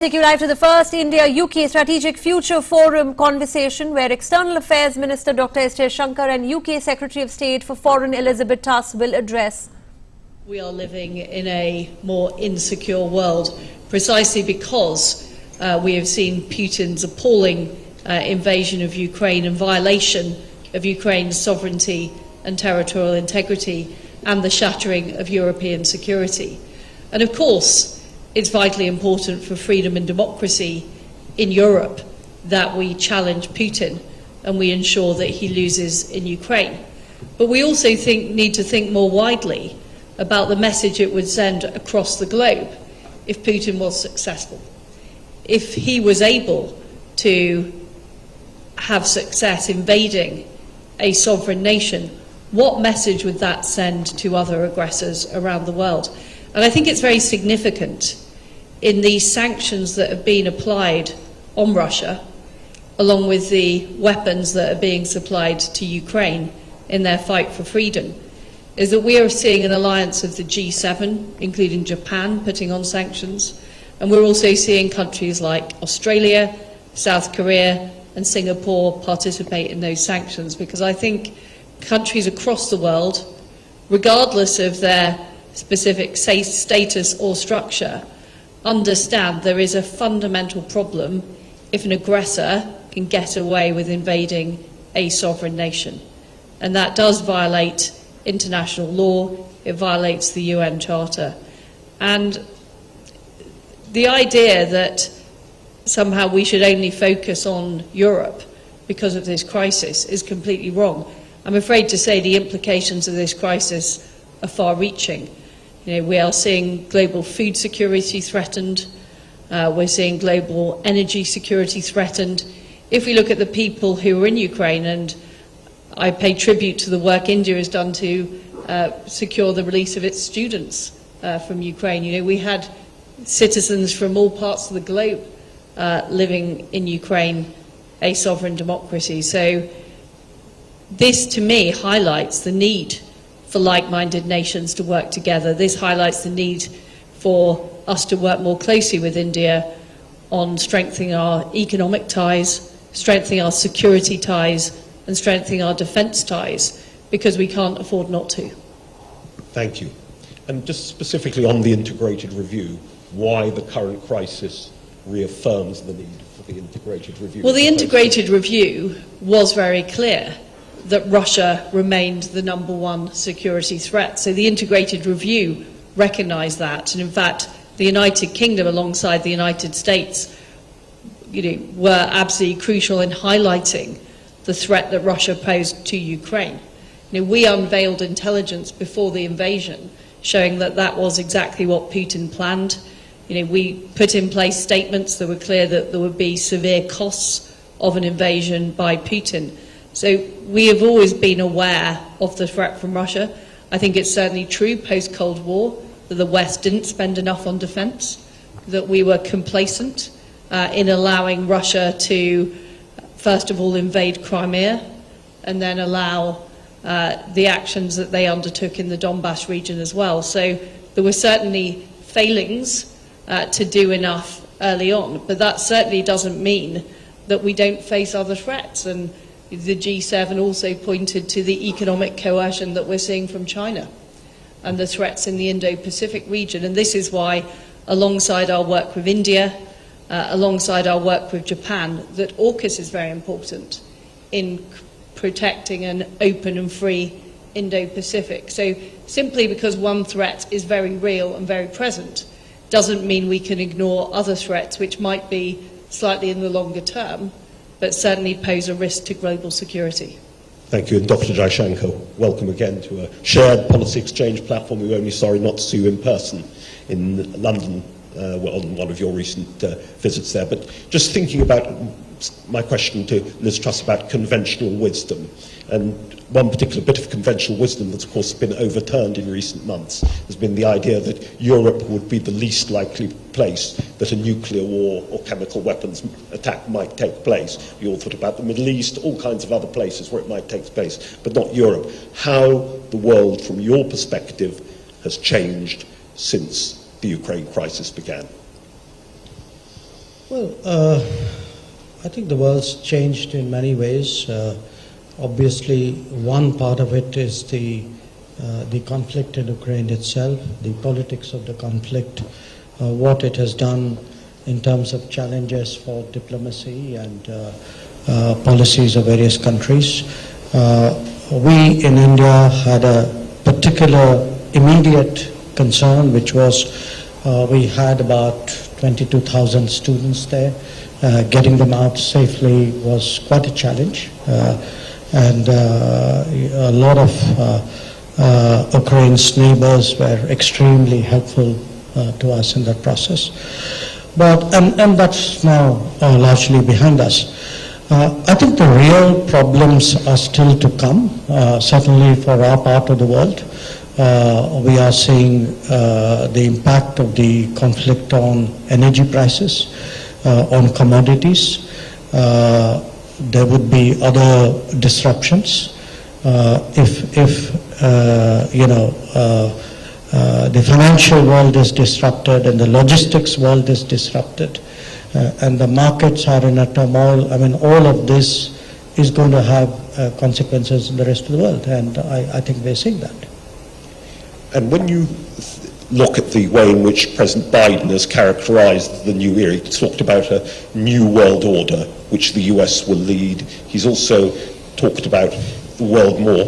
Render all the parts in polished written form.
Take you live to the first India-UK Strategic Future Forum conversation where External Affairs Minister Dr. Jaishankar and UK Secretary of State for Foreign Elizabeth Truss will address. We are living in a more insecure world precisely because we have seen Putin's appalling invasion of Ukraine and violation of Ukraine's sovereignty and territorial integrity and the shattering of European security. And of course, it's vitally important for freedom and democracy in Europe that we challenge Putin and we ensure that he loses in Ukraine. But we also need to think more widely about the message it would send across the globe if Putin was successful. If he was able to have success invading a sovereign nation, what message would that send to other aggressors around the world? And I think it's very significant in the sanctions that have been applied on Russia, along with the weapons that are being supplied to Ukraine in their fight for freedom, is that we are seeing an alliance of the G7, including Japan, putting on sanctions, and we're also seeing countries like Australia, South Korea and Singapore participate in those sanctions, because I think countries across the world, regardless of their specific status or structure, understand there is a fundamental problem if an aggressor can get away with invading a sovereign nation. And that does violate international law, it violates the UN Charter. And the idea that somehow we should only focus on Europe because of this crisis is completely wrong. I'm afraid to say the implications of this crisis are far-reaching. We are seeing global food security threatened. We're seeing global energy security threatened. If we look at the people who are in Ukraine, and I pay tribute to the work India has done to secure the release of its students from Ukraine. We had citizens from all parts of the globe living in Ukraine, a sovereign democracy. So this, to me, highlights the need for like-minded nations to work together. This highlights the need for us to work more closely with India on strengthening our economic ties, strengthening our security ties, and strengthening our defence ties, because we can't afford not to. Thank you. And just specifically on the integrated review, why the current crisis reaffirms the need for the integrated review? Well, the integrated review was very clear that Russia remained the #1 security threat. So the integrated review recognised that. And in fact, the United Kingdom, alongside the United States, were absolutely crucial in highlighting the threat that Russia posed to Ukraine. We unveiled intelligence before the invasion, showing that that was exactly what Putin planned. We put in place statements that were clear that there would be severe costs of an invasion by Putin. So we have always been aware of the threat from Russia. I think it's certainly true post-Cold War that the West didn't spend enough on defence, that we were complacent in allowing Russia to, first of all, invade Crimea and then allow the actions that they undertook in the Donbass region as well. So there were certainly failings to do enough early on, but that certainly doesn't mean that we don't face other threats. And the G7 also pointed to the economic coercion that we're seeing from China and the threats in the Indo-Pacific region. And this is why, alongside our work with India, alongside our work with Japan, that AUKUS is very important in protecting an open and free Indo-Pacific. So simply because one threat is very real and very present doesn't mean we can ignore other threats which might be slightly in the longer term, but certainly pose a risk to global security. Thank you. And Dr. Jaishankar, welcome again to a shared policy exchange platform. We were only sorry not to see you in person in London on one of your recent visits there. But just thinking about my question to Liz Truss about conventional wisdom, and one particular bit of conventional wisdom that's of course been overturned in recent months has been the idea that Europe would be the least likely place that a nuclear war or chemical weapons attack might take place. We all thought about the Middle East, all kinds of other places where it might take place, but not Europe. How the world, from your perspective, has changed since the Ukraine crisis began? Well, I think the world's changed in many ways. Obviously, one part of it is the conflict in Ukraine itself, the politics of the conflict, what it has done in terms of challenges for diplomacy and policies of various countries. We in India had a particular immediate concern, which was we had about 22,000 students there. Getting them out safely was quite a challenge, and a lot of Ukraine's neighbors were extremely helpful to us in that process. But and that's now largely behind us. I think the real problems are still to come, certainly for our part of the world. We are seeing the impact of the conflict on energy prices, on commodities. There would be other disruptions. If the financial world is disrupted and the logistics world is disrupted, and the markets are in a turmoil, I mean, all of this is going to have consequences in the rest of the world, and I think we're seeing that. And when you look at the way in which President Biden has characterized the new era, he talked about a new world order, which the US will lead. He's also talked about the world more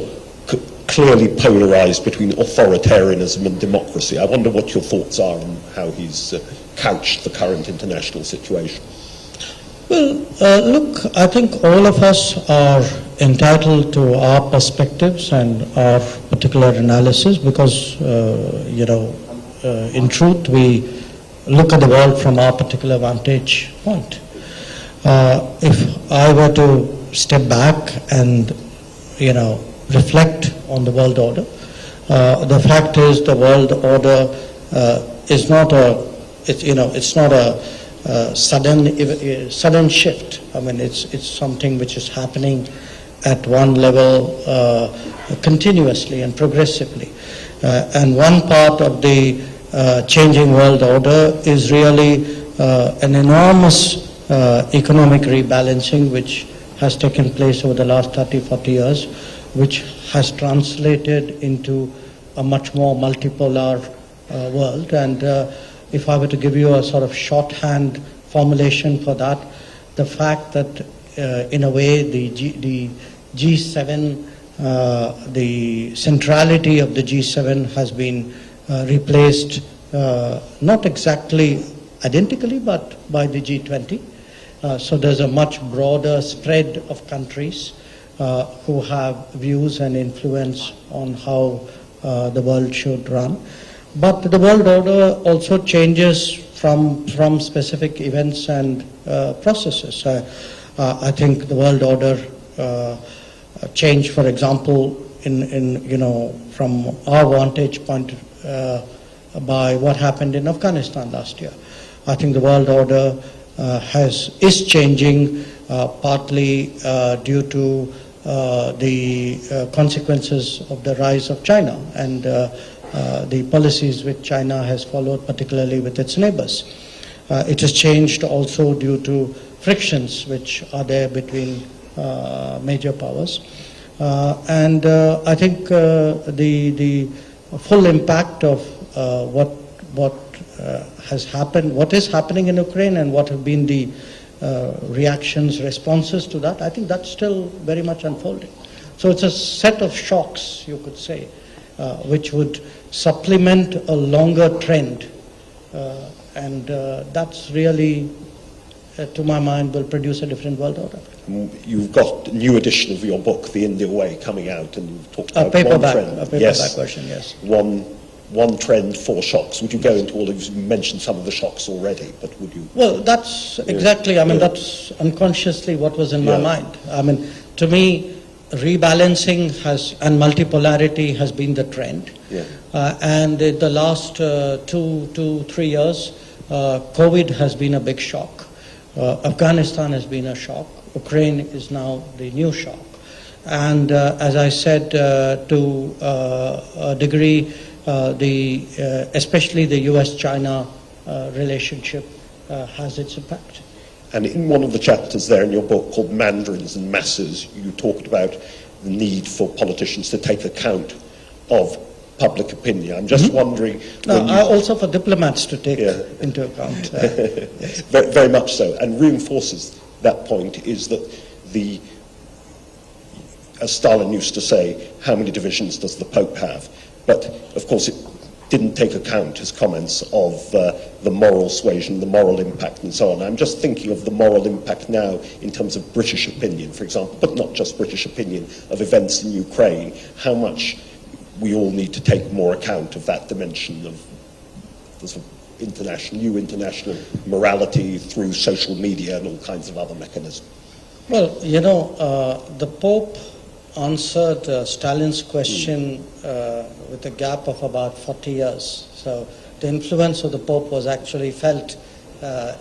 clearly polarized between authoritarianism and democracy. I wonder what your thoughts are on how he's couched the current international situation. Well, look, I think all of us are entitled to our perspectives and our particular analysis because, in truth, we look at the world from our particular vantage point. If I were to step back and, reflect on the world order, the fact is the world order is not it's not a sudden shift. I mean, it's something which is happening at one level continuously and progressively. And one part of the changing world order is really an enormous economic rebalancing which has taken place over the last 30, 40 years, which has translated into a much more multipolar world. And if I were to give you a sort of shorthand formulation for that, the fact that in a way the G7, the centrality of the G7 has been replaced, not exactly identically, but by the G20. So there's a much broader spread of countries who have views and influence on how the world should run. But the world order also changes from specific events and processes. I think the world order changed, for example, from our vantage point by what happened in Afghanistan last year. I think the world order is changing partly due to the consequences of the rise of China and the policies which China has followed, particularly with its neighbors. It has changed also due to frictions which are there between major powers. And I think the full impact of what has happened, what is happening in Ukraine and what have been the reactions, responses to that, I think that's still very much unfolding. So it's a set of shocks, you could say, which would supplement a longer trend. And that's really, to my mind, will produce a different world order. You've got a new edition of your book, The India Way, coming out, and you've talked about one trend. A paperback version, yes. One trend, four shocks. Would you go into all of these? You mentioned some of the shocks already, but would you? Well, that's exactly, that's unconsciously what was in my mind. I mean, to me, rebalancing and multipolarity has been the trend. Yeah. And in the last 2-3 years, COVID has been a big shock. Afghanistan has been a shock. Ukraine is now the new shock. And as I said, to a degree, especially the US-China relationship has its impact. And in one of the chapters there in your book called Mandarins and Masses, you talked about the need for politicians to take account of public opinion. I'm just wondering... also for diplomats to take into account. Yes. Very, very much so, and reinforces that point is that as Stalin used to say, how many divisions does the Pope have? But, of course, it didn't take account, his comments, of the moral suasion, the moral impact, and so on. I'm just thinking of the moral impact now in terms of British opinion, for example, but not just British opinion, of events in Ukraine, how much we all need to take more account of that dimension of the sort of new international morality through social media and all kinds of other mechanisms. Well, you know, the Pope answered Stalin's question with a gap of about 40 years. So the influence of the Pope was actually felt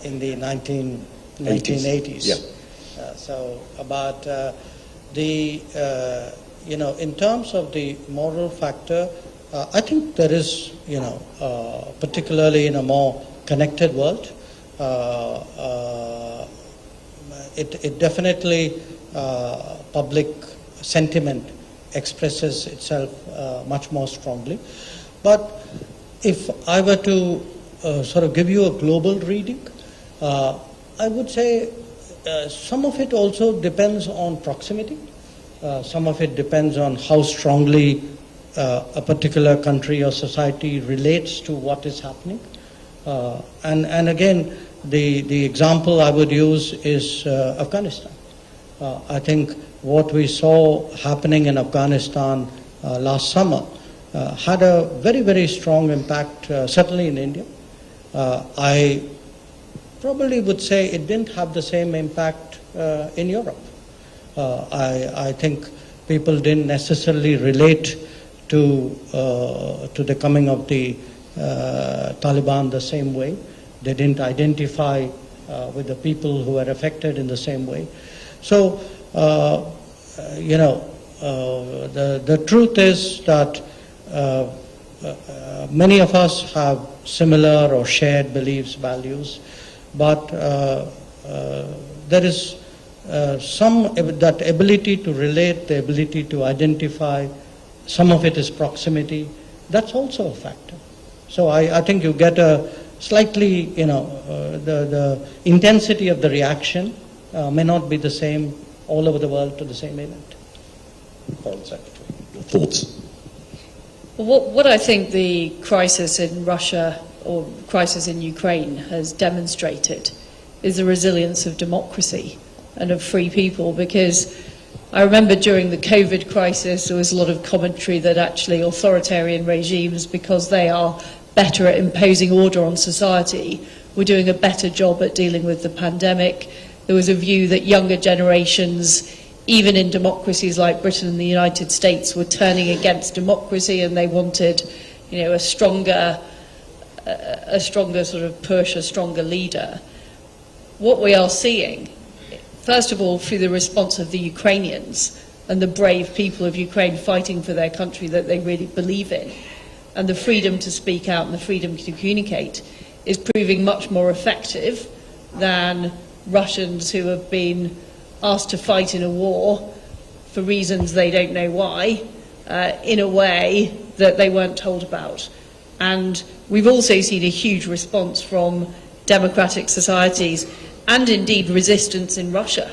in the 1980s. Yeah. So about you know, in terms of the moral factor, I think there is, you know, particularly in a more connected world, it definitely public sentiment expresses itself much more strongly. But if I were to sort of give you a global reading, I would say some of it also depends on proximity. Some of it depends on how strongly a particular country or society relates to what is happening. And again, the example I would use is Afghanistan. I think what we saw happening in Afghanistan last summer had a very, very strong impact, certainly in India. I probably would say it didn't have the same impact in Europe. I think people didn't necessarily relate to the coming of the Taliban the same way. They didn't identify with the people who were affected in the same way. So, you know, the truth is that many of us have similar or shared beliefs, values, but there is that ability to relate, the ability to identify. Some of it is proximity. That's also a factor. So I think you get a slightly, you know, the intensity of the reaction may not be the same all over the world to the same event. Foreign Secretary, your thoughts? Well, what I think the crisis in Russia or crisis in Ukraine has demonstrated is the resilience of democracy and of free people, because I remember during the COVID crisis there was a lot of commentary that actually authoritarian regimes, because they are better at imposing order on society, were doing a better job at dealing with the pandemic. There was a view that younger generations, even in democracies like Britain and the United States, were turning against democracy, and they wanted, you know, a stronger sort of push, a stronger leader. What we are seeing, first of all, through the response of the Ukrainians and the brave people of Ukraine fighting for their country that they really believe in, and the freedom to speak out and the freedom to communicate, is proving much more effective than Russians who have been asked to fight in a war for reasons they don't know why, in a way that they weren't told about. And we've also seen a huge response from democratic societies and indeed resistance in Russia.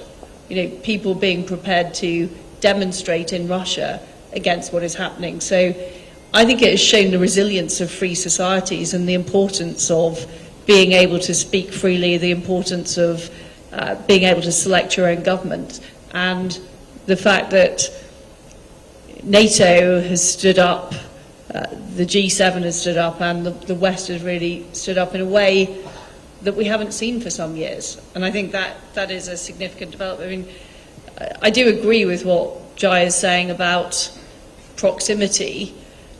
You know, people being prepared to demonstrate in Russia against what is happening. So I think it has shown the resilience of free societies and the importance of being able to speak freely, the importance of being able to select your own government, and the fact that NATO has stood up, the G7 has stood up, and the West has really stood up in a way that we haven't seen for some years. And I think that is a significant development. I mean, I do agree with what Jai is saying about proximity,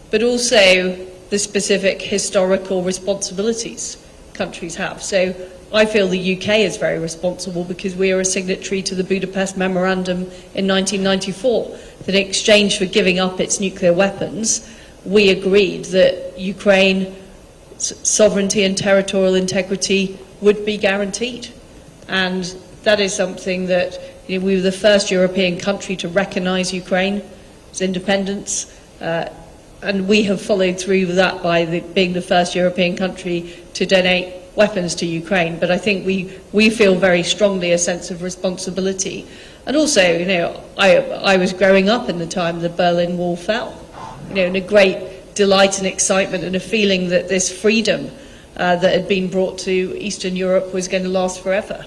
but also the specific historical responsibilities countries have. So I feel the UK is very responsible because we are a signatory to the Budapest Memorandum in 1994, that in exchange for giving up its nuclear weapons, we agreed that Ukraine's sovereignty and territorial integrity would be guaranteed. And that is something that we were the first European country to recognise Ukraine's independence, and we have followed through with that by being the first European country to donate weapons to Ukraine. But I think we feel very strongly a sense of responsibility. And also, I was growing up in the time the Berlin Wall fell, and a great delight and excitement and a feeling that this freedom that had been brought to Eastern Europe was going to last forever.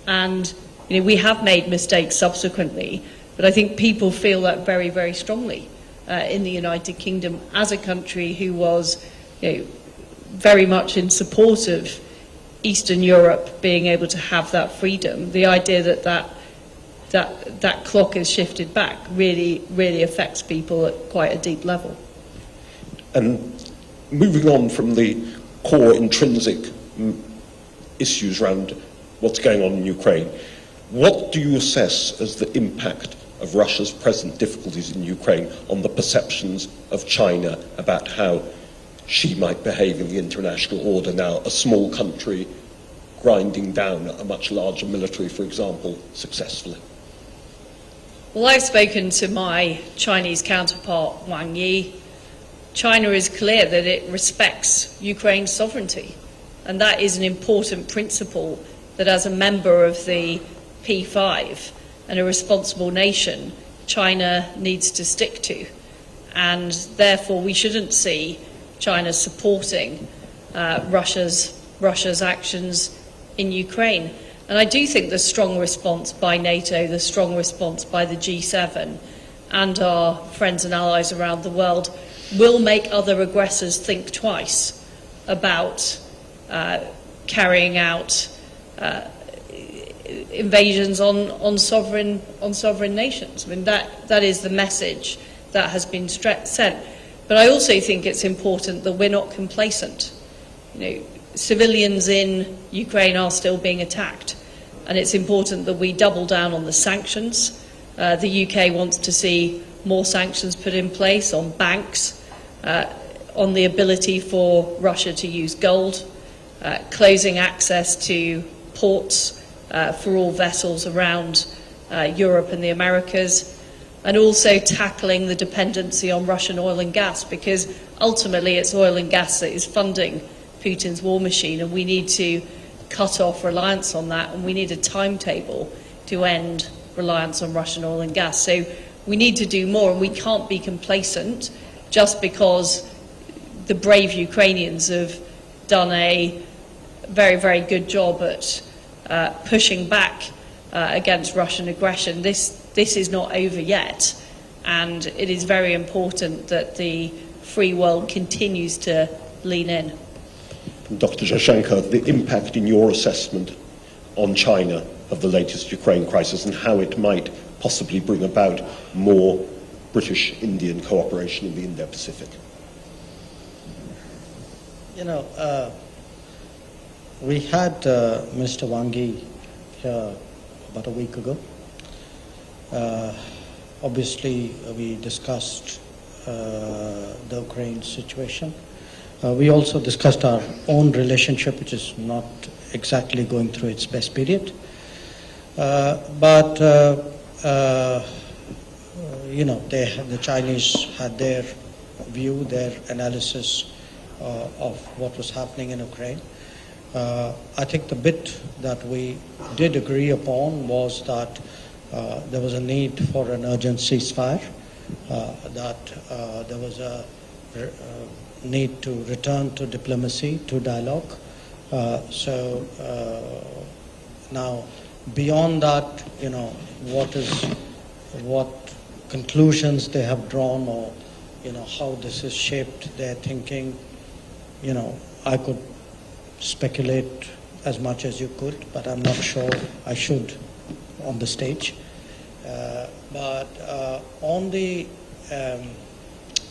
And we have made mistakes subsequently, but I think people feel that very, very strongly in the United Kingdom as a country who was very much in support of Eastern Europe being able to have that freedom. The idea that clock is shifted back really, really affects people at quite a deep level. And moving on from the core intrinsic issues around what's going on in Ukraine, what do you assess as the impact of Russia's present difficulties in Ukraine on the perceptions of China about how she might behave in the international order now, a small country grinding down a much larger military, for example, successfully? Well, I've spoken to my Chinese counterpart, Wang Yi. China is clear that it respects Ukraine's sovereignty, and that is an important principle that as a member of the P5 and a responsible nation, China needs to stick to. And therefore we shouldn't see China supporting Russia's actions in Ukraine. And I do think the strong response by NATO, the strong response by the G7 and our friends and allies around the world will make other aggressors think twice about carrying out invasions on sovereign nations. I mean, that is the message that has been sent. But I also think it's important that we're not complacent. Civilians in Ukraine are still being attacked, and it's important that we double down on the sanctions. The UK wants to see more sanctions put in place on banks, on the ability for Russia to use gold, closing access to ports for all vessels around Europe and the Americas, and also tackling the dependency on Russian oil and gas, because ultimately it's oil and gas that is funding Putin's war machine, and we need to cut off reliance on that, and we need a timetable to end reliance on Russian oil and gas. So we need to do more, and we can't be complacent just because the brave Ukrainians have done a very, very good job at pushing back against Russian aggression. This is not over yet, and it is very important that the free world continues to lean in. Dr. Jaishankar, the impact in your assessment on China of the latest Ukraine crisis and how it might possibly bring about more British-Indian cooperation in the Indo-Pacific? We had Mr. Wang Yi here about a week ago. Obviously, we discussed the Ukraine situation. We also discussed our own relationship, which is not exactly going through its best period. But the Chinese had their view, their analysis of what was happening in Ukraine. I think the bit that we did agree upon was that there was a need for an urgent ceasefire, that there was a need to return to diplomacy, to dialogue. Now, beyond that, what conclusions they have drawn, or how this has shaped their thinking, I could speculate as much as you could, but I'm not sure I should on the stage. But on the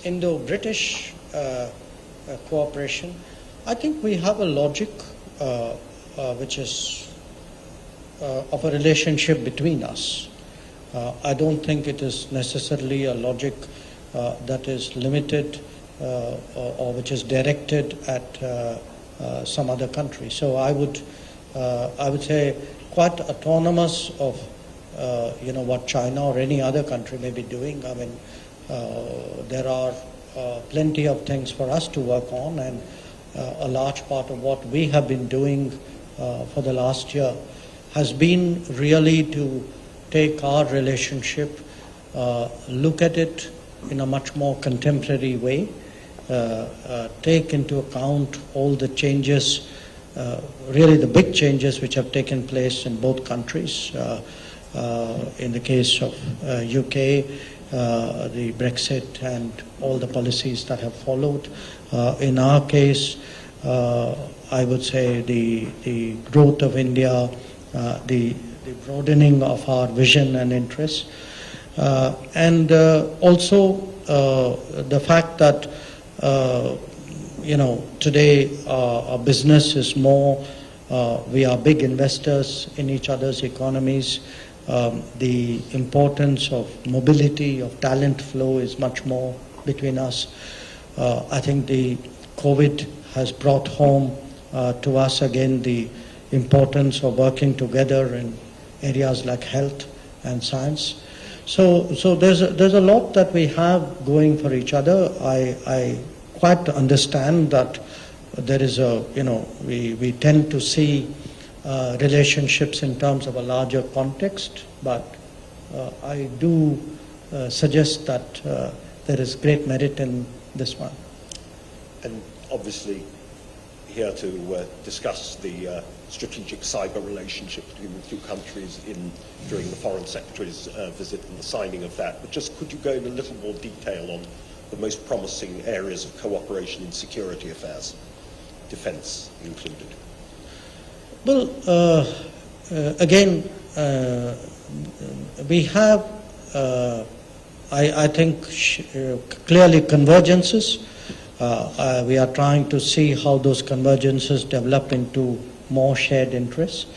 Indo-British cooperation, I think we have a logic which is of a relationship between us. I don't think it is necessarily a logic that is limited or which is directed at some other country. So I would say quite autonomous of what China or any other country may be doing. I mean, there are plenty of things for us to work on, and a large part of what we have been doing for the last year has been really to take our relationship, look at it in a much more contemporary way, take into account all the changes, really the big changes which have taken place in both countries. In the case of UK, the Brexit and all the policies that have followed. In our case, I would say the growth of India, the broadening of our vision and interests, and also the fact that today our business is more, we are big investors in each other's economies. The importance of mobility, of talent flow is much more between us. I think the COVID has brought home to us again the importance of working together in areas like health and science. So there's a lot that we have going for each other. I quite understand that there is we tend to see relationships in terms of a larger context, but I do suggest that there is great merit in this one. And obviously here to discuss the strategic cyber relationship between the two countries during the Foreign Secretary's visit and the signing of that. But just could you go in a little more detail on the most promising areas of cooperation in security affairs, defence included? Well, again, we have, I think, clearly convergences. We are trying to see how those convergences develop into more shared interests.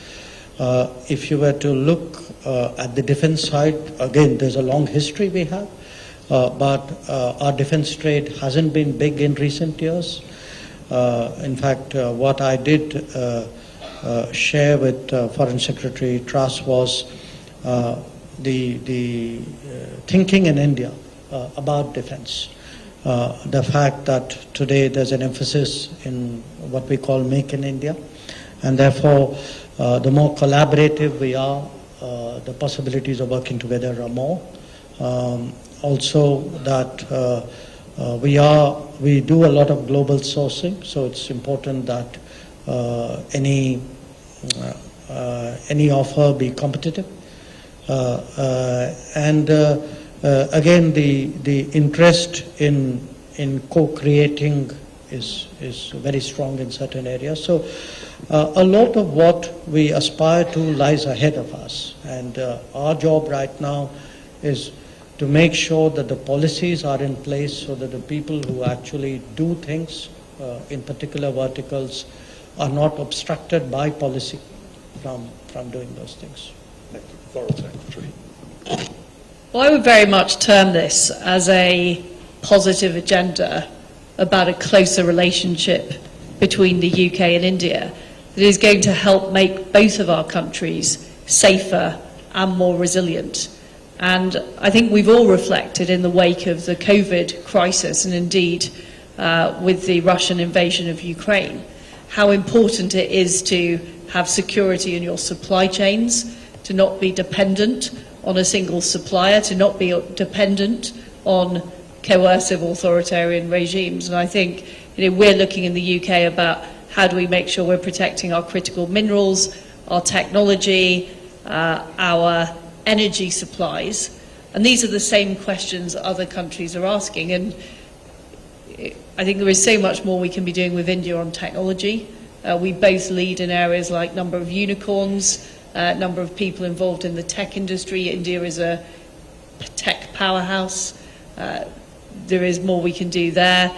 If you were to look at the defense side, again, there's a long history we have, but our defense trade hasn't been big in recent years. In fact, what I did share with Foreign Secretary Truss was the thinking in India about defense. The fact that today there's an emphasis in what we call Make in India, and therefore the more collaborative we are, the possibilities of working together are more. Also that we do a lot of global sourcing, so it's important that any offer be competitive. And again, the interest in co-creating is very strong in certain areas. So a lot of what we aspire to lies ahead of us, and our job right now is to make sure that the policies are in place so that the people who actually do things in particular verticals are not obstructed by policy from doing those things. Thank you. Foreign Secretary. Well, I would very much term this as a positive agenda about a closer relationship between the UK and India that is going to help make both of our countries safer and more resilient. And I think we've all reflected in the wake of the COVID crisis, and indeed with the Russian invasion of Ukraine, how important it is to have security in your supply chains, to not be dependent on a single supplier, to not be dependent on coercive authoritarian regimes. And I think we're looking in the UK about how do we make sure we're protecting our critical minerals, our technology, our energy supplies. And these are the same questions other countries are asking. And I think there is so much more we can be doing with India on technology. We both lead in areas like number of unicorns, number of people involved in the tech industry. India is a tech powerhouse. There is more we can do there.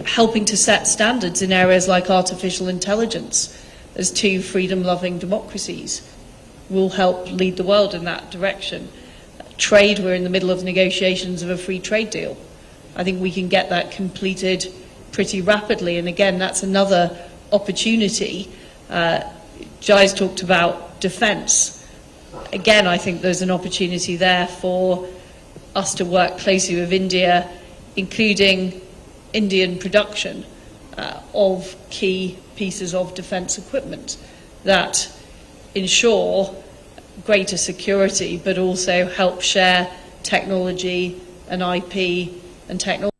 Helping to set standards in areas like artificial intelligence as two freedom-loving democracies will help lead the world in that direction. Trade, we're in the middle of negotiations of a free trade deal. I think we can get that completed pretty rapidly, and again, that's another opportunity. Jai's talked about defence. Again, I think there's an opportunity there for us to work closely with India, including Indian production of key pieces of defence equipment that ensure greater security, but also help share technology and IP and technology.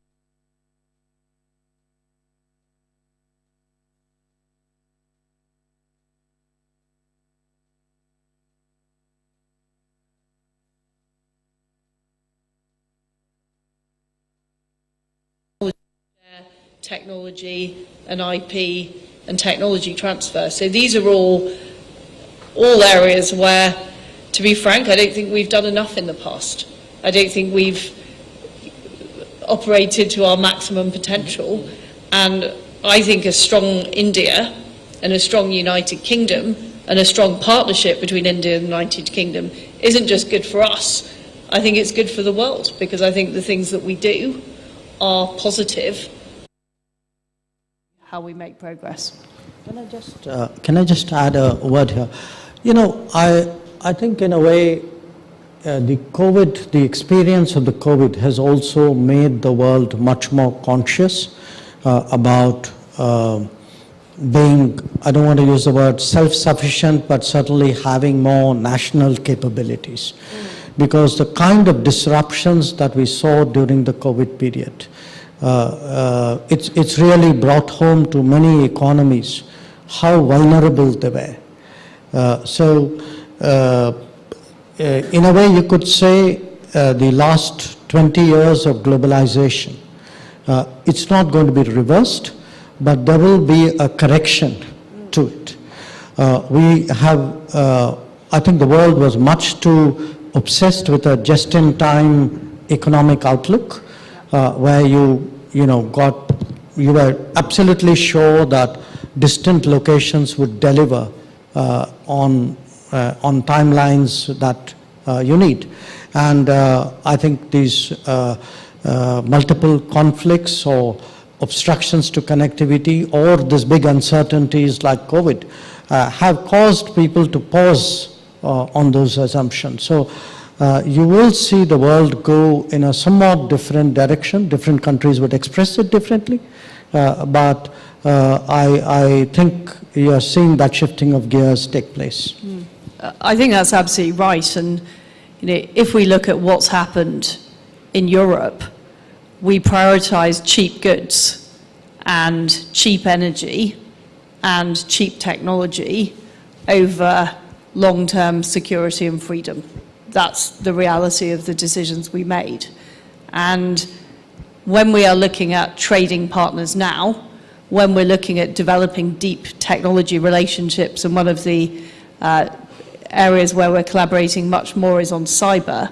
Technology and IP and technology transfer. So these are all areas where, to be frank, I don't think we've done enough in the past. I don't think we've operated to our maximum potential, and I think a strong India and a strong United Kingdom and a strong partnership between India and the United Kingdom isn't just good for us. I think it's good for the world, because I think the things that we do are positive. How we make progress. Can I just add a word here? You know, I think in a way the experience of the COVID has also made the world much more conscious about being, I don't want to use the word self-sufficient, but certainly having more national capabilities. Because the kind of disruptions that we saw during the COVID period, it's really brought home to many economies how vulnerable they were. In a way you could say the last 20 years of globalization, it's not going to be reversed, but there will be a correction to it. We have, I think the world was much too obsessed with a just-in-time economic outlook, where you were absolutely sure that distant locations would deliver on timelines that you need. And I think these multiple conflicts or obstructions to connectivity or these big uncertainties like COVID have caused people to pause on those assumptions. So you will see the world go in a somewhat different direction. Different countries would express it differently, but I think you are seeing that shifting of gears take place. I think that's absolutely right. And if we look at what's happened in Europe, we prioritise cheap goods and cheap energy and cheap technology over long-term security and freedom. That's the reality of the decisions we made. And when we are looking at trading partners now, when we're looking at developing deep technology relationships, and one of the areas where we're collaborating much more is on cyber,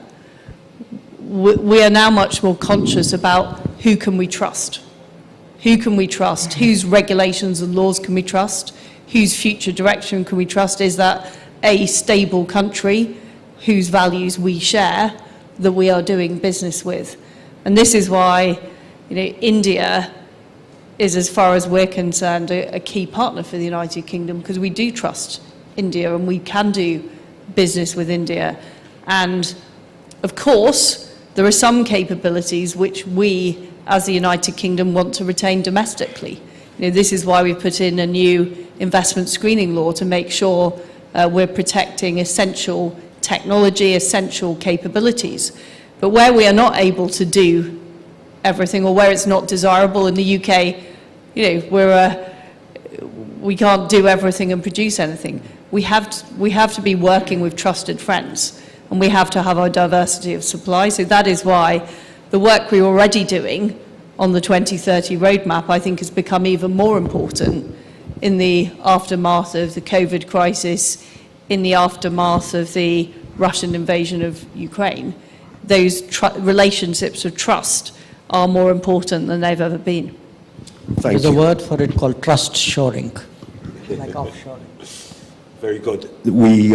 we are now much more conscious about who can we trust? Who can we trust? Whose regulations and laws can we trust? Whose future direction can we trust? Is that a stable country whose values we share, that we are doing business with? And this is why India is, as far as we're concerned, a key partner for the United Kingdom, because we do trust India and we can do business with India. And of course, there are some capabilities which we, as the United Kingdom, want to retain domestically. This is why we put in a new investment screening law to make sure we're protecting essential technology, essential capabilities. But where we are not able to do everything, or where it's not desirable in the UK, we can't do everything and produce anything. We have to be working with trusted friends, and we have to have our diversity of supply. So that is why the work we're already doing on the 2030 roadmap, I think, has become even more important in the aftermath of the COVID crisis, in the aftermath of the Russian invasion of Ukraine. Those relationships of trust are more important than they've ever been. There's a word for it called trust shoring, like offshoring. Very good. We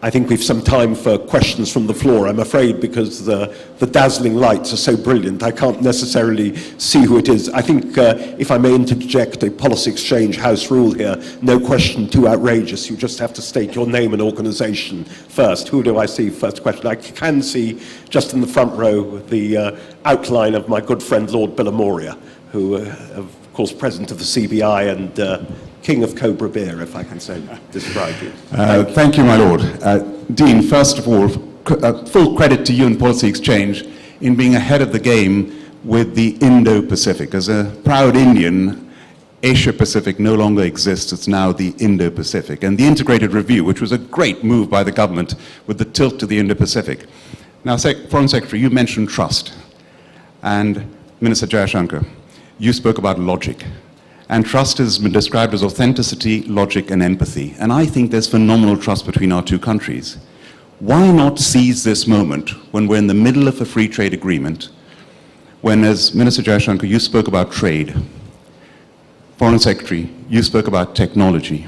I think we've some time for questions from the floor, I'm afraid, because the dazzling lights are so brilliant. I can't necessarily see who it is. I think, if I may interject a policy exchange house rule here, no question too outrageous. You just have to state your name and organisation first. Who do I see first question? I can see just in the front row the outline of my good friend Lord Billamoria, who, of course, president of the CBI and King of Cobra Beer, if I can so describe you. Thank you, my Lord. Dean, first of all, full credit to you and Policy Exchange in being ahead of the game with the Indo-Pacific. As a proud Indian, Asia-Pacific no longer exists, it's now the Indo-Pacific. And the integrated review, which was a great move by the government with the tilt to the Indo-Pacific. Now, Foreign Secretary, you mentioned trust. And Minister Jaishankar, you spoke about logic. And trust has been described as authenticity, logic, and empathy. And I think there's phenomenal trust between our two countries. Why not seize this moment when we're in the middle of a free trade agreement, when, as Minister Jaishankar, you spoke about trade, Foreign Secretary, you spoke about technology.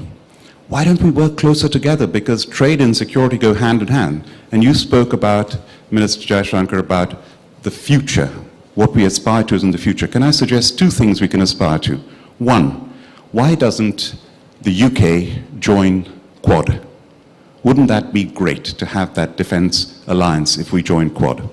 Why don't we work closer together? Because trade and security go hand in hand. And you spoke about, Minister Jaishankar, about the future, what we aspire to is in the future. Can I suggest two things we can aspire to? One, why doesn't the UK join Quad? Wouldn't that be great to have that defense alliance if we join Quad?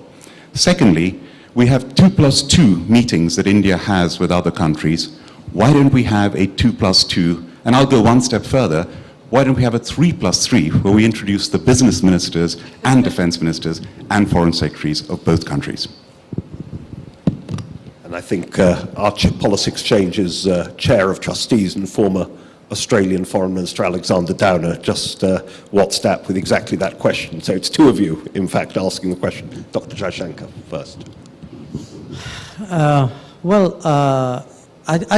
Secondly, we have 2+2 meetings that India has with other countries. Why don't we have a 2+2? And I'll go one step further. Why don't we have a 3+3 where we introduce the business ministers and defense ministers and foreign secretaries of both countries? And I think our Policy Exchange's Chair of Trustees and former Australian Foreign Minister Alexander Downer just WhatsApp with exactly that question. So it's two of you, in fact, asking the question. Dr. Jaishankar first. I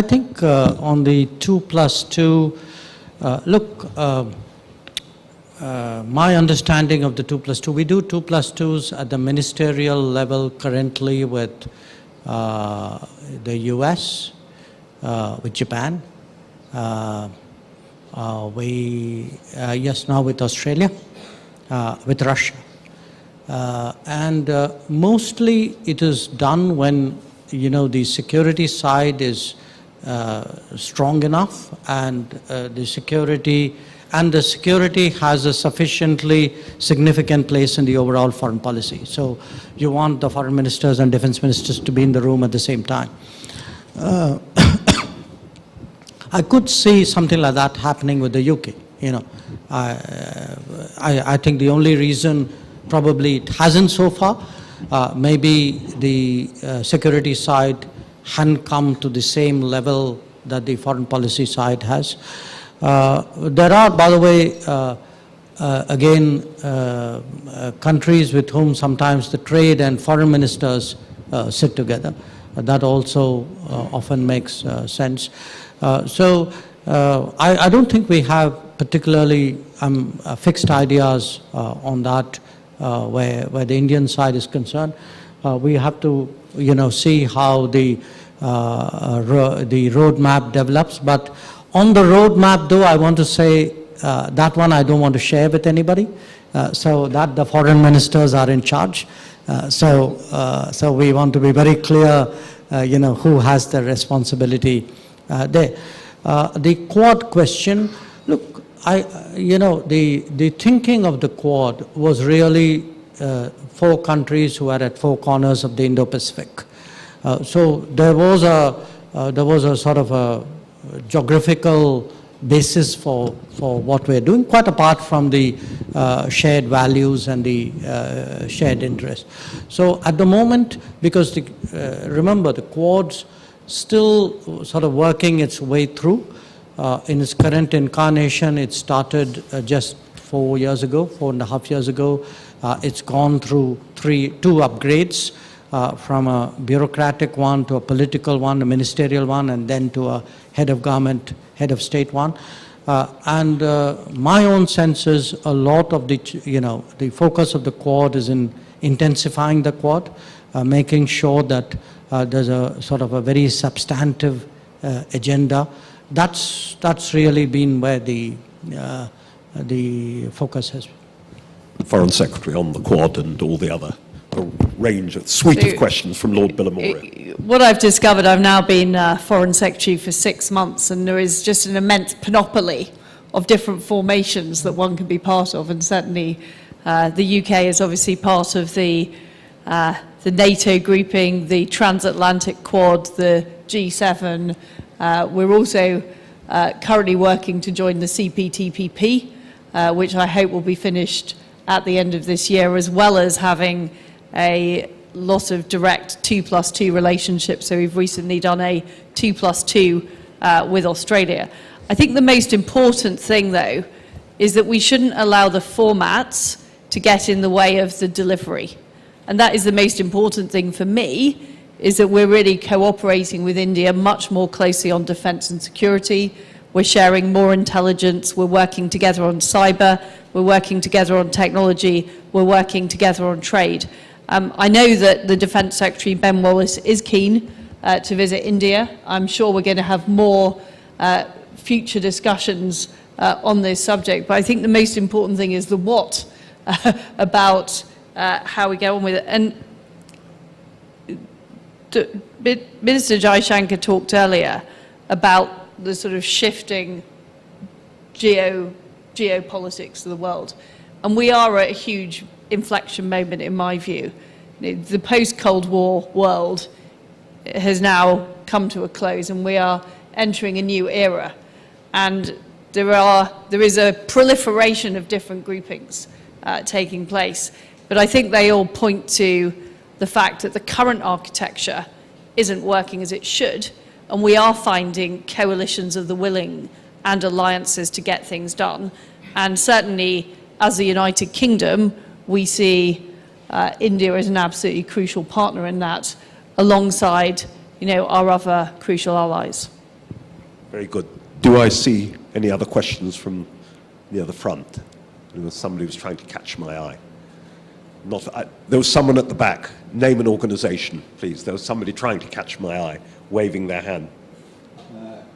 think on the 2+2, look, my understanding of the 2+2, we do 2+2s at the ministerial level currently with the US, with Japan, now with Australia, with Russia. And mostly it is done when, the security side is strong enough and the security has a sufficiently significant place in the overall foreign policy. So you want the foreign ministers and defense ministers to be in the room at the same time. I could see something like that happening with the UK. I think the only reason probably it hasn't so far, maybe the security side hadn't come to the same level that the foreign policy side has. There are, by the way, countries with whom sometimes the trade and foreign ministers sit together. That also often makes sense. So I don't think we have particularly fixed ideas on that where the Indian side is concerned. We have to, see how the roadmap develops. But on the roadmap, though, I want to say that one I don't want to share with anybody. So that the foreign ministers are in charge. So we want to be very clear, who has the responsibility there. The Quad question, look, the thinking of the Quad was really 4 countries who are at 4 corners of the Indo-Pacific. So there was a sort of a geographical basis for what we're doing, quite apart from the shared values and the shared interests. So at the moment, because remember the Quad's still sort of working its way through. In its current incarnation, it started just 4.5 years ago. It's gone through 2 upgrades, from a bureaucratic one to a political one, a ministerial one, and then to a head of government, head of state one. And my own sense is a lot of the focus of the Quad is in intensifying the Quad, making sure that there's a sort of a very substantive agenda. That's really been where the focus has been. Foreign Secretary on the Quad and all the other suite of questions from Lord Billamore. What I've discovered, I've now been Foreign Secretary for 6 months, and there is just an immense panoply of different formations that one can be part of, and certainly the UK is obviously part of the NATO grouping, the transatlantic Quad, the G7. We're also currently working to join the CPTPP, which I hope will be finished at the end of this year, as well as having a lot of direct 2+2 relationships. So we've recently done a 2+2 with Australia. I think the most important thing, though, is that we shouldn't allow the formats to get in the way of the delivery. And that is the most important thing for me, is that we're really cooperating with India much more closely on defence and security. We're sharing more intelligence. We're working together on cyber. We're working together on technology. We're working together on trade. I know that the Defence Secretary, Ben Wallace, is keen to visit India. I'm sure we're going to have more future discussions on this subject. But I think the most important thing is the what about how we go on with it. And Minister Jaishankar talked earlier about the sort of shifting geopolitics of the world. And we are at a huge inflection moment, in my view. The post-Cold War world has now come to a close, and we are entering a new era. And there is a proliferation of different groupings taking place. But I think they all point to the fact that the current architecture isn't working as it should, and we are finding coalitions of the willing and alliances to get things done. And certainly, as the United Kingdom, we see India as an absolutely crucial partner in that, alongside, our other crucial allies. Very good. Do I see any other questions from near the front? There was somebody who was trying to catch my eye. There was someone at the back. Name an organisation, please. There was somebody trying to catch my eye, waving their hand.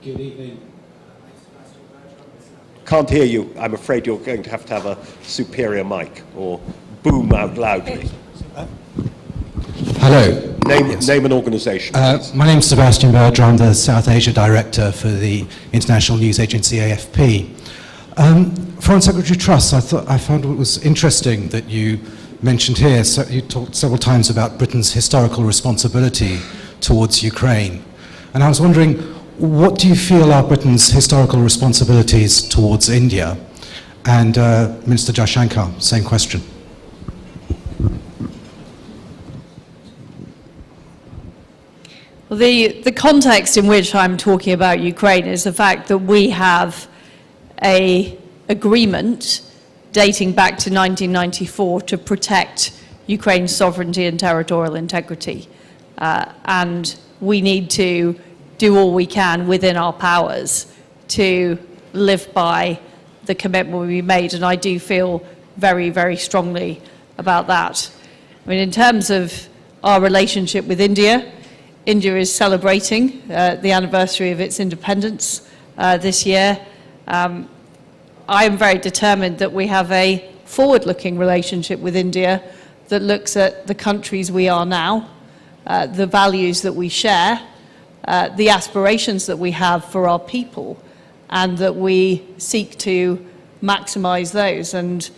Good evening. Can't hear you. I'm afraid you're going to have a superior mic, or boom out loudly. Hello. Name an organisation, please. My name is Sebastian Berger. I'm the South Asia Director for the international news agency AFP. Foreign Secretary Truss, I found it was interesting that you mentioned here, so you talked several times about Britain's historical responsibility towards Ukraine. And I was wondering, what do you feel are Britain's historical responsibilities towards India? And Minister Jaishankar, same question. Well, the context in which I'm talking about Ukraine is the fact that we have an agreement dating back to 1994 to protect Ukraine's sovereignty and territorial integrity. And we need to do all we can within our powers to live by the commitment we made. And I do feel very, very strongly about that. I mean, in terms of our relationship with India, India is celebrating the anniversary of its independence this year. I am very determined that we have a forward-looking relationship with India that looks at the countries we are now, the values that we share, the aspirations that we have for our people, and that we seek to maximise those. And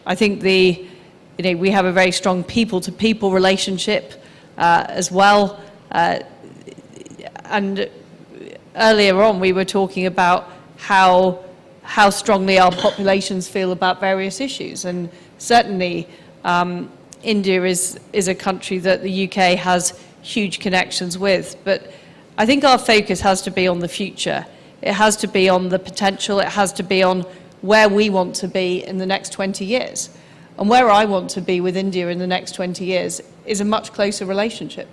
I think we have a very strong people-to-people relationship as well. And earlier on, we were talking about how strongly our populations feel about various issues. And certainly, India is a country that the UK has huge connections with. But I think our focus has to be on the future. It has to be on the potential. It has to be on where we want to be in the next 20 years. And where I want to be with India in the next 20 years is a much closer relationship.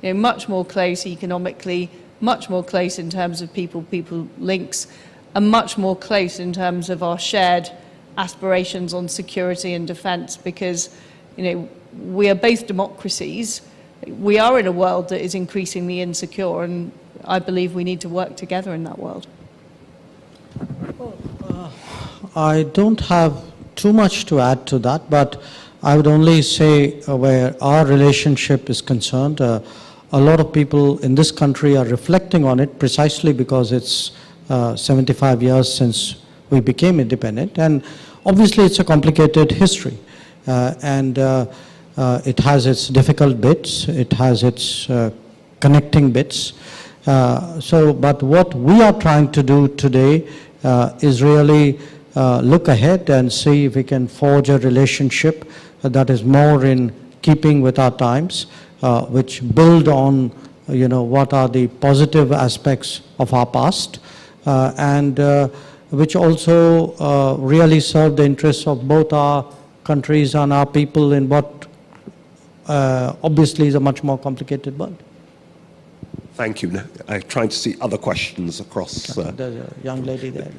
Much more close economically, much more close in terms of people-people links, and much more close in terms of our shared aspirations on security and defence, because we are both democracies. We are in a world that is increasingly insecure, and I believe we need to work together in that world. I don't have too much to add to that, but I would only say where our relationship is concerned, a lot of people in this country are reflecting on it precisely because it's 75 years since we became independent, and obviously it's a complicated history, and it has its difficult bits, it has its connecting bits. But what we are trying to do today is really look ahead and see if we can forge a relationship that is more in keeping with our times, which build on, what are the positive aspects of our past, and which also really serve the interests of both our countries and our people in what obviously is a much more complicated world. Thank you. Now, I'm trying to see other questions across. There's a young lady there.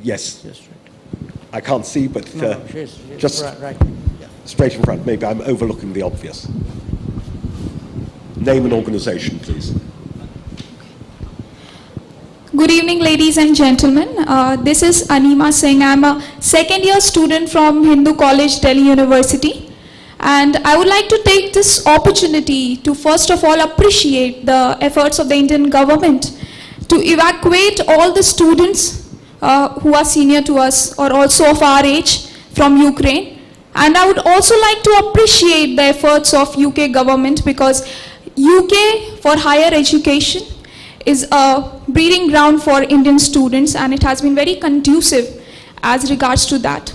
Yes. Yes, right. I can't see, but she's just right. Yeah. straight in front. Maybe I'm overlooking the obvious. Name and organisation, please. Good evening, ladies and gentlemen. This is Anima Singh. I'm a second-year student from Hindu College, Delhi University. And I would like to take this opportunity to first of all appreciate the efforts of the Indian government to evacuate all the students who are senior to us or also of our age from Ukraine. And I would also like to appreciate the efforts of UK government, because UK for higher education is a breeding ground for Indian students, and it has been very conducive as regards to that.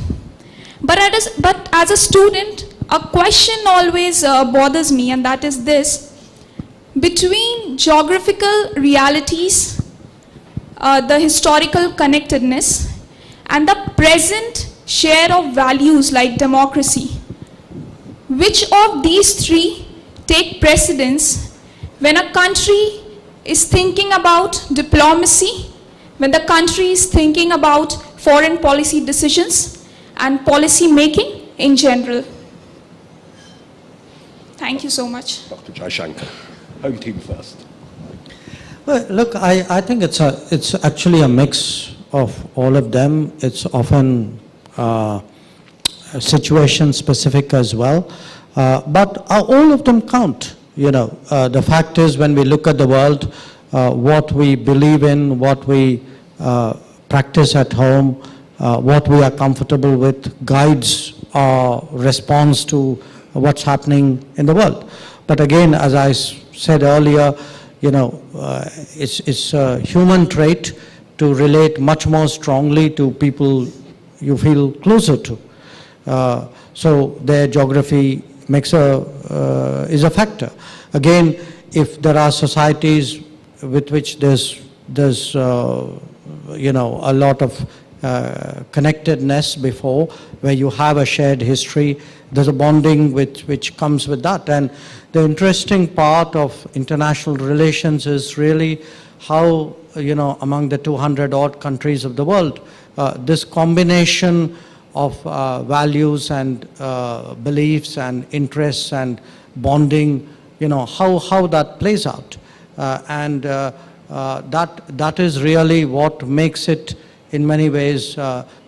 But as a student, a question always bothers me, and that is this: between geographical realities, the historical connectedness, and the present share of values like democracy, which of these three take precedence when a country is thinking about diplomacy, when the country is thinking about foreign policy decisions and policy making in general? Thank you so much. Dr. Jaishankar. Home team first. Well, look, I think it's actually a mix of all of them. It's often situation specific as well, but all of them count. The fact is, when we look at the world, what we believe in, what we practice at home, what we are comfortable with guides our response to what's happening in the world. But again, as I said earlier, it's a human trait to relate much more strongly to people you feel closer to. So their geography is a factor. Again, if there are societies with which there's a lot of connectedness before, where you have a shared history, there's a bonding which comes with that. And the interesting part of international relations is really how, among the 200 odd countries of the world, this combination of values and beliefs and interests and bonding, how that plays out. And that is really what makes it, in many ways,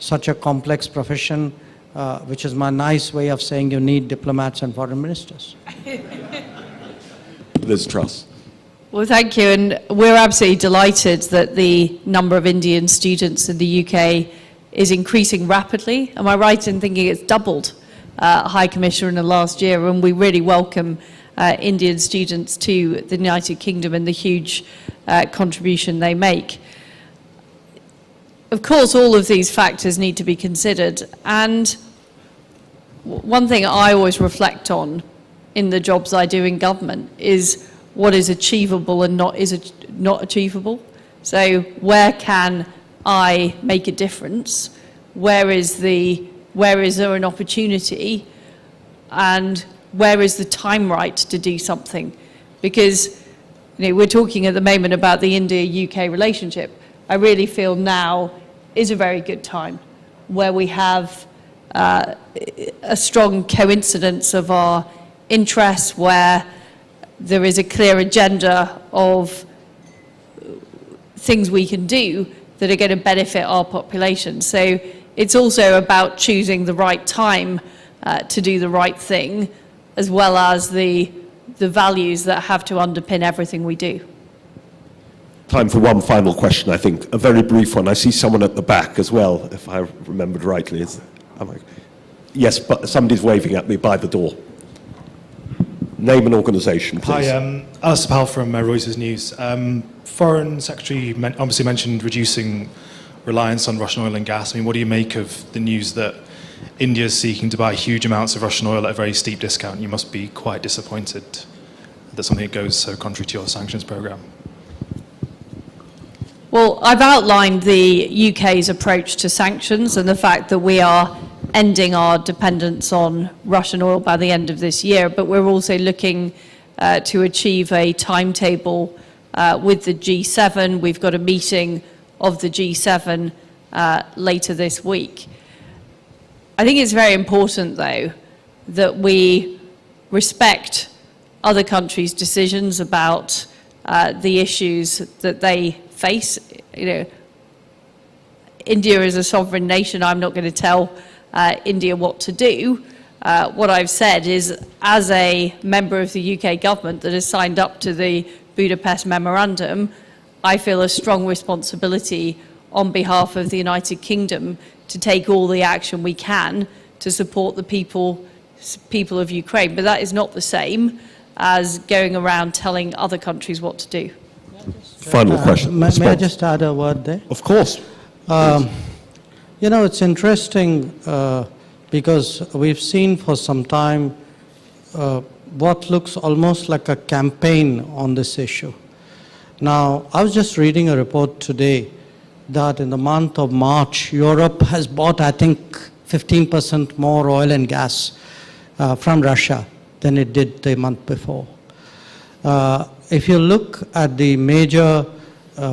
such a complex profession, which is my nice way of saying you need diplomats and foreign ministers. Liz Truss. Well, thank you. And we're absolutely delighted that the number of Indian students in the UK is increasing rapidly. Am I right in thinking it's doubled, High Commissioner, in the last year? And we really welcome Indian students to the United Kingdom and the huge contribution they make. Of course, all of these factors need to be considered. And one thing I always reflect on in the jobs I do in government is what is achievable and not achievable. So where can I make a difference? Where is there an opportunity? And where is the time right to do something? Because we're talking at the moment about the India-UK relationship. I really feel now is a very good time where we have a strong coincidence of our interests, where there is a clear agenda of things we can do that are going to benefit our population. So it's also about choosing the right time to do the right thing, as well as the values that have to underpin everything we do. Time for one final question, I think. A very brief one. I see someone at the back as well, if I remembered rightly. Yes, but somebody's waving at me by the door. Name and organisation, please. Hi, Alistair Powell from Reuters News. Foreign Secretary obviously mentioned reducing reliance on Russian oil and gas. I mean, what do you make of the news that India is seeking to buy huge amounts of Russian oil at a very steep discount? You must be quite disappointed that something goes so contrary to your sanctions programme. Well, I've outlined the UK's approach to sanctions and the fact that we are ending our dependence on Russian oil by the end of this year, but we're also looking to achieve a timetable with the G7. We've got a meeting of the G7 later this week. I think it's very important, though, that we respect other countries' decisions about the issues that they face. You know, India is a sovereign nation. I'm not going to tell India what to do. What I've said is, as a member of the UK government that has signed up to the Budapest Memorandum, I feel a strong responsibility on behalf of the United Kingdom to take all the action we can to support the people of Ukraine. But that is not the same as going around telling other countries what to do. Final question. May I just add a word there? Of course. You know, it's interesting because we've seen for some time what looks almost like a campaign on this issue. Now, I was just reading a report today that in the month of March, Europe has bought, I think, 15% more oil and gas from Russia than it did the month before. If you look at the major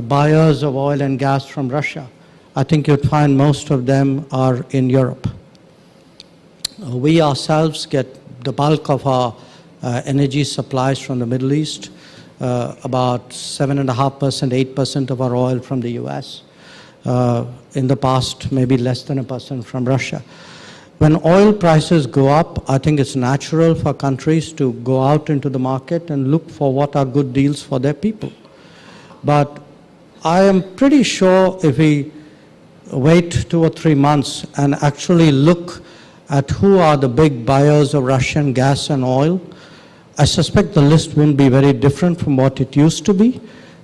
buyers of oil and gas from Russia, I think you'd find most of them are in Europe. We ourselves get the bulk of our energy supplies from the Middle East, about 7.5%, 8% of our oil from the US. In the past, maybe less than 1% from Russia. When oil prices go up, I think it's natural for countries to go out into the market and look for what are good deals for their people. But I am pretty sure if we wait 2 or 3 months and actually look at who are the big buyers of Russian gas and oil, I suspect the list won't be very different from what it used to be,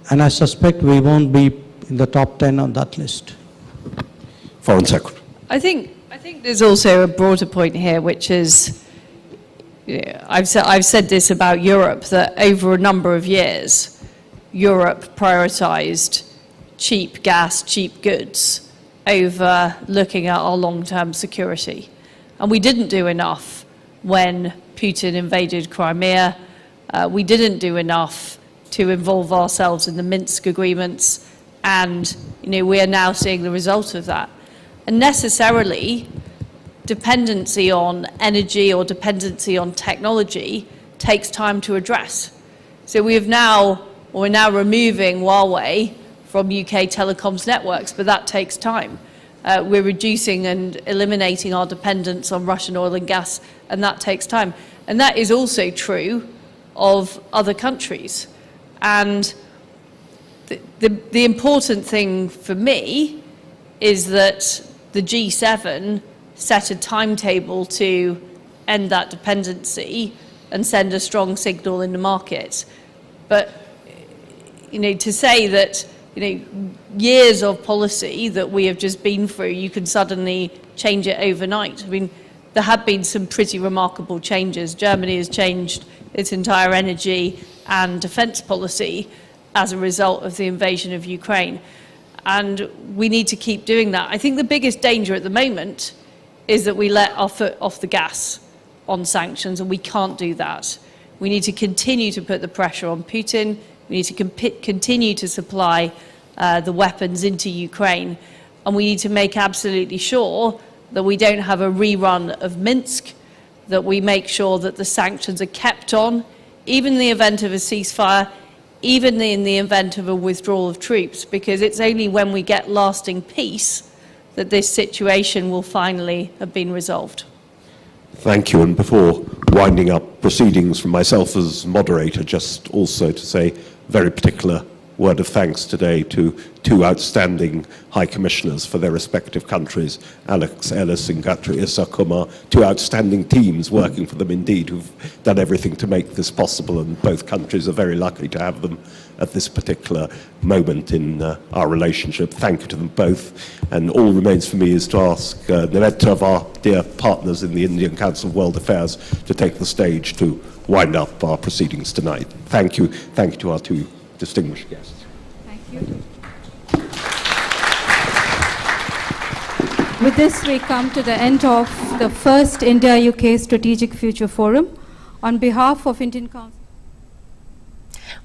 and I suspect we won't be in the top 10 on that list. Foreign Secretary. I think there's also a broader point here, which is, I've said this about Europe, that over a number of years, Europe prioritised cheap gas, cheap goods, over looking at our long-term security. And we didn't do enough when Putin invaded Crimea. We didn't do enough to involve ourselves in the Minsk agreements, and we are now seeing the result of that. And necessarily, dependency on energy or dependency on technology takes time to address. So we're now removing Huawei from UK telecoms networks, but that takes time. We're reducing and eliminating our dependence on Russian oil and gas, and that takes time. And that is also true of other countries. And the important thing for me is that the G7 set a timetable to end that dependency and send a strong signal in the market. But to say that years of policy that we have just been through, you can suddenly change it overnight. I mean, there have been some pretty remarkable changes. Germany has changed its entire energy and defence policy as a result of the invasion of Ukraine. And we need to keep doing that. I think the biggest danger at the moment is that we let our foot off the gas on sanctions, and we can't do that. We need to continue to put the pressure on Putin. We need to continue to supply the weapons into Ukraine, and we need to make absolutely sure that we don't have a rerun of Minsk, that we make sure that the sanctions are kept on, even in the event of a ceasefire, even in the event of a withdrawal of troops, because it's only when we get lasting peace that this situation will finally have been resolved. Thank you. And before winding up proceedings from myself as moderator, just also to say a very particular word of thanks today to two outstanding High Commissioners for their respective countries, Alex Ellis and Gatri Issa Kumar, two outstanding teams working for them indeed, who've done everything to make this possible, and both countries are very lucky to have them at this particular moment in our relationship. Thank you to them both. And all remains for me is to ask Nevetta of our dear partners in the Indian Council of World Affairs to take the stage to wind up our proceedings tonight. Thank you. Thank you to our two distinguished guests. Thank you. With this, we come to the end of the first India-UK Strategic Future Forum. On behalf of Indian Council.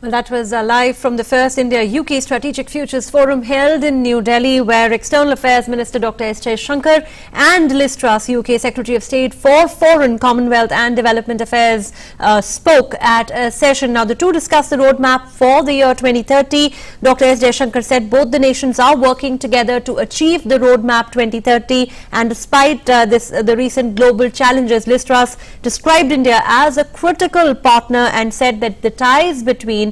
Well, that was live from the first India-UK Strategic Futures Forum held in New Delhi, where External Affairs Minister Dr. S. Jaishankar and Liz Truss, UK Secretary of State for Foreign, Commonwealth and Development Affairs, spoke at a session. Now, the two discussed the roadmap for the year 2030. Dr. S. Jaishankar said both the nations are working together to achieve the roadmap 2030. And despite the recent global challenges, Liz Truss described India as a critical partner and said that the ties between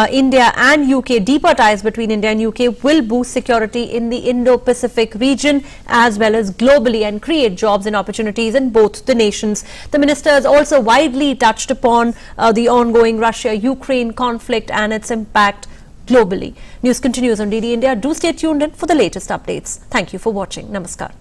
India and UK, deeper ties between India and UK, will boost security in the Indo-Pacific region as well as globally and create jobs and opportunities in both the nations. The ministers also widely touched upon the ongoing Russia-Ukraine conflict and its impact globally. News continues on DD India. Do stay tuned in for the latest updates. Thank you for watching. Namaskar.